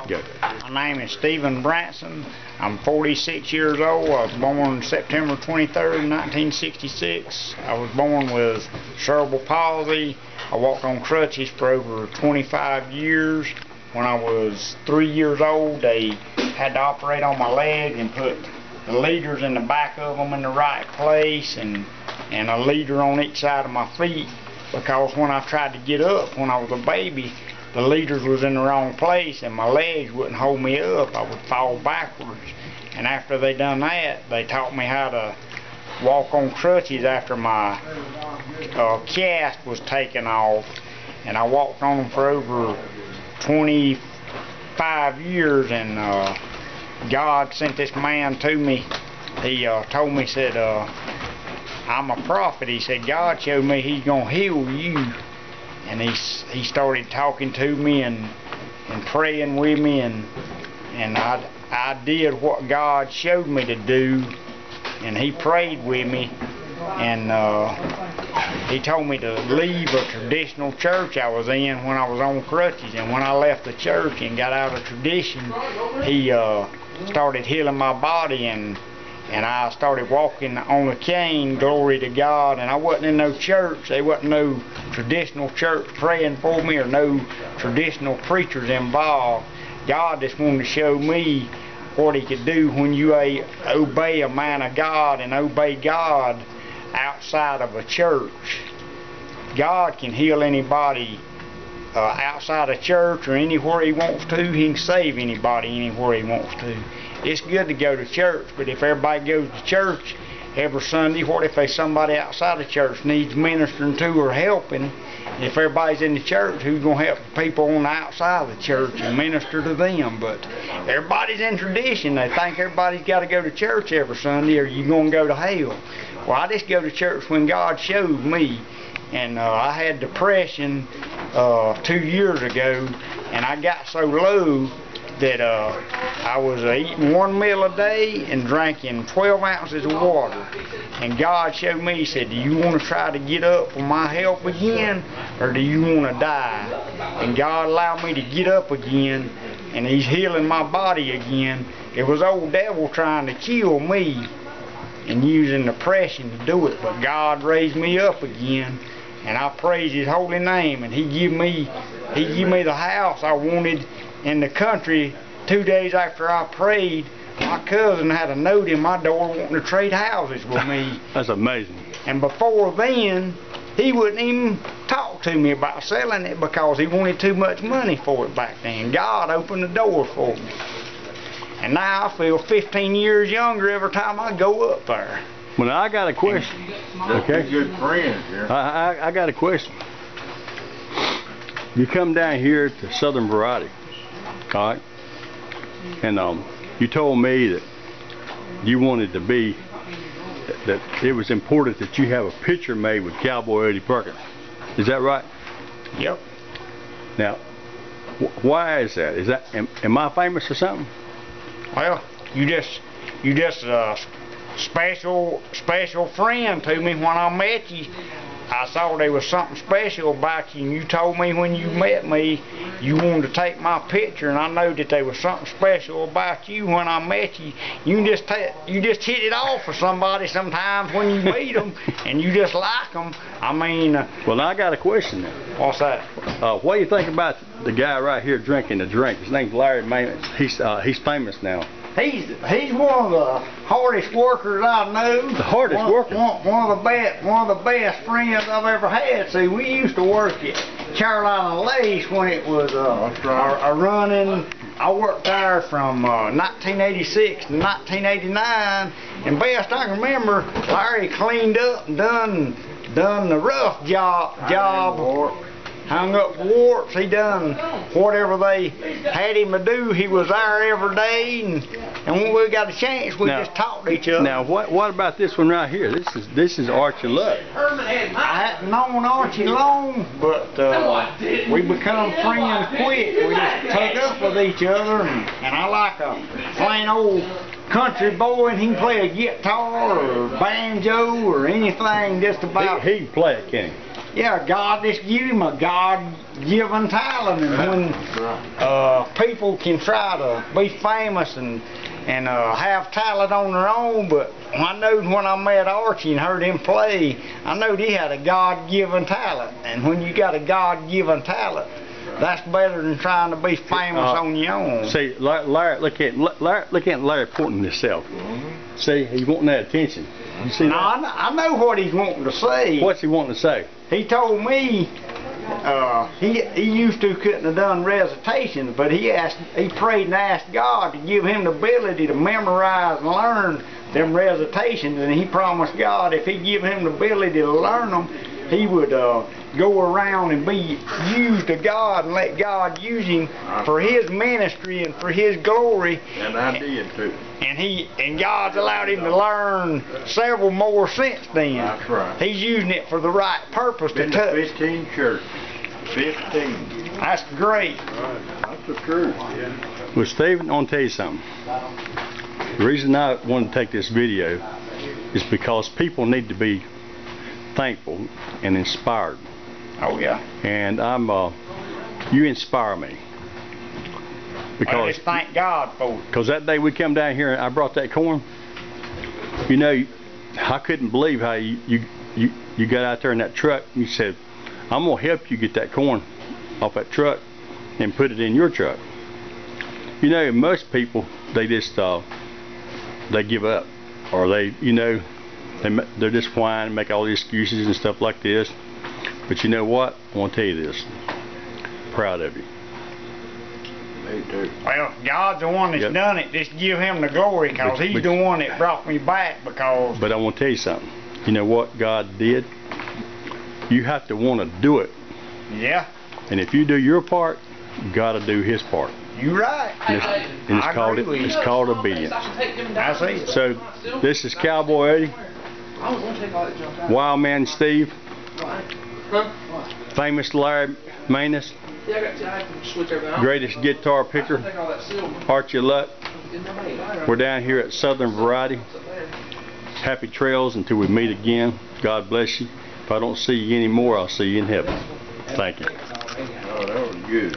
Go. My name is Stephen Branson. I'm 46 years old. I was born September 23rd, 1966. I was born with cerebral palsy. I walked on crutches for over 25 years. When I was 3 years old, they had to operate on my leg and put the leaders in the back of them in the right place and a leader on each side of my feet, because when I tried to get up when I was a baby, the leaders was in the wrong place and my legs wouldn't hold me up. I would fall backwards. And after they done that, they taught me how to walk on crutches after my cast was taken off. And I walked on them for over 25 years, and God sent this man to me. He told me, said, I'm a prophet. He said, God showed me he's going to heal you. And he started talking to me and praying with me, and I did what God showed me to do, and he prayed with me, and he told me to leave a traditional church I was in when I was on crutches. And when I left the church and got out of tradition, he started healing my body, and I started walking on a cane, glory to God. And I wasn't in no church. There wasn't no traditional church praying for me or no traditional preachers involved. God just wanted to show me what he could do when you obey a man of God and obey God outside of a church. God can heal anybody outside of church or anywhere he wants to. He can save anybody anywhere he wants to. It's good to go to church, but if everybody goes to church every Sunday, what if there's somebody outside of church needs ministering to or helping? If everybody's in the church, who's going to help the people on the outside of the church and minister to them? But everybody's in tradition. They think everybody's got to go to church every Sunday or you're going to go to hell. Well, I just go to church when God showed me. And I had depression 2 years ago, and I got so low that I was eating 1 meal a day and drinking 12 ounces of water. And God showed me, he said, do you want to try to get up with my help again, or do you want to die? And God allowed me to get up again, and he's healing my body again. It was old devil trying to kill me and using depression to do it, but God raised me up again. And I praise his holy name, and he give me the house I wanted in the country. 2 days after I prayed, my cousin had a note in my door wanting to trade houses with me. That's amazing. And before then, he wouldn't even talk to me about selling it because he wanted too much money for it back then. God opened the door for me. And now I feel 15 years younger every time I go up there. Well, now I got a question. Okay. Good friends here. I got a question. You come down here to Southern Variety, all right? And you told me that you wanted to be, that it was important that you have a picture made with Cowboy Odie Perkins. Is that right? Yep. Now, why is that? Is that am I famous or something? Well, you just special friend to me. When I met you, I saw there was something special about you, and you told me when you met me you wanted to take my picture, and I know that there was something special about you when I met you. You just hit it off with somebody sometimes when you meet them, and you just like them. I mean... well, now I got a question then. What's that? What do you think about the guy right here drinking the drink? His name's Larry Mamons. He's famous now. He's one of the hardest workers I know. The hardest worker. One of the best friends I've ever had. See, we used to work at Carolina Lace when it was a running. I worked there from 1986 to 1989, and best I can remember, Larry cleaned up and done the rough job. Hung up warts. He done whatever they had him to do. He was there every day, and when we got a chance, we just talked to each other. Now, what about this one right here? This is Archie Luck. I hadn't known Archie long, but we become friends quick. We just took up with each other, and I like a plain old country boy, and he can play a guitar or banjo or anything just about. He can play it, can he? yeah, God just give him a God-given talent, and when people can try to be famous and have talent on their own, but I know when I met Archie and heard him play, I know he had a God-given talent, and when you got a God-given talent, that's better than trying to be famous on your own. See, Larry, look at Larry pointing himself. See, he's wanting that attention. You see that? I know what he's wanting to say. What's he wanting to say? He told me he used to couldn't have done recitations, but he prayed and asked God to give him the ability to memorize and learn them recitations, and he promised God if he give him the ability to learn them, he would go around and be used of God and let God use him for his ministry and for his glory. And I did too. And God's allowed him to learn several more since then. That's right. He's using it for the right purpose Been to touch. 15 churches. 15. That's great. That's the truth. Yeah. Well, Stephen, I want to tell you something. The reason I wanted to take this video is because people need to be thankful and inspired. Oh yeah. And you inspire me. I just thank God for it. Because that day we come down here and I brought that corn, you know, I couldn't believe how you got out there in that truck and you said, I'm going to help you get that corn off that truck and put it in your truck. You know, most people, they just, they give up. Or they, you know, they're just whining and make all these excuses and stuff like this. But you know what? I want to tell you this. Proud of you. Me too. Well, God's the one that's done it. Just give him the glory, because he's the one that brought me back. Because. But I want to tell you something. You know what God did? You have to want to do it. Yeah. And if you do your part, God will do his part. You're right. And it's called obedience. I see. So this is Cowboy Odie, Wild Man Steve, famous Larry Manus, greatest guitar picker, Archie Luck. We're down here at Southern Variety. Happy trails until we meet again. God bless you. If I don't see you anymore, I'll see you in heaven. Thank you. Oh, that was good.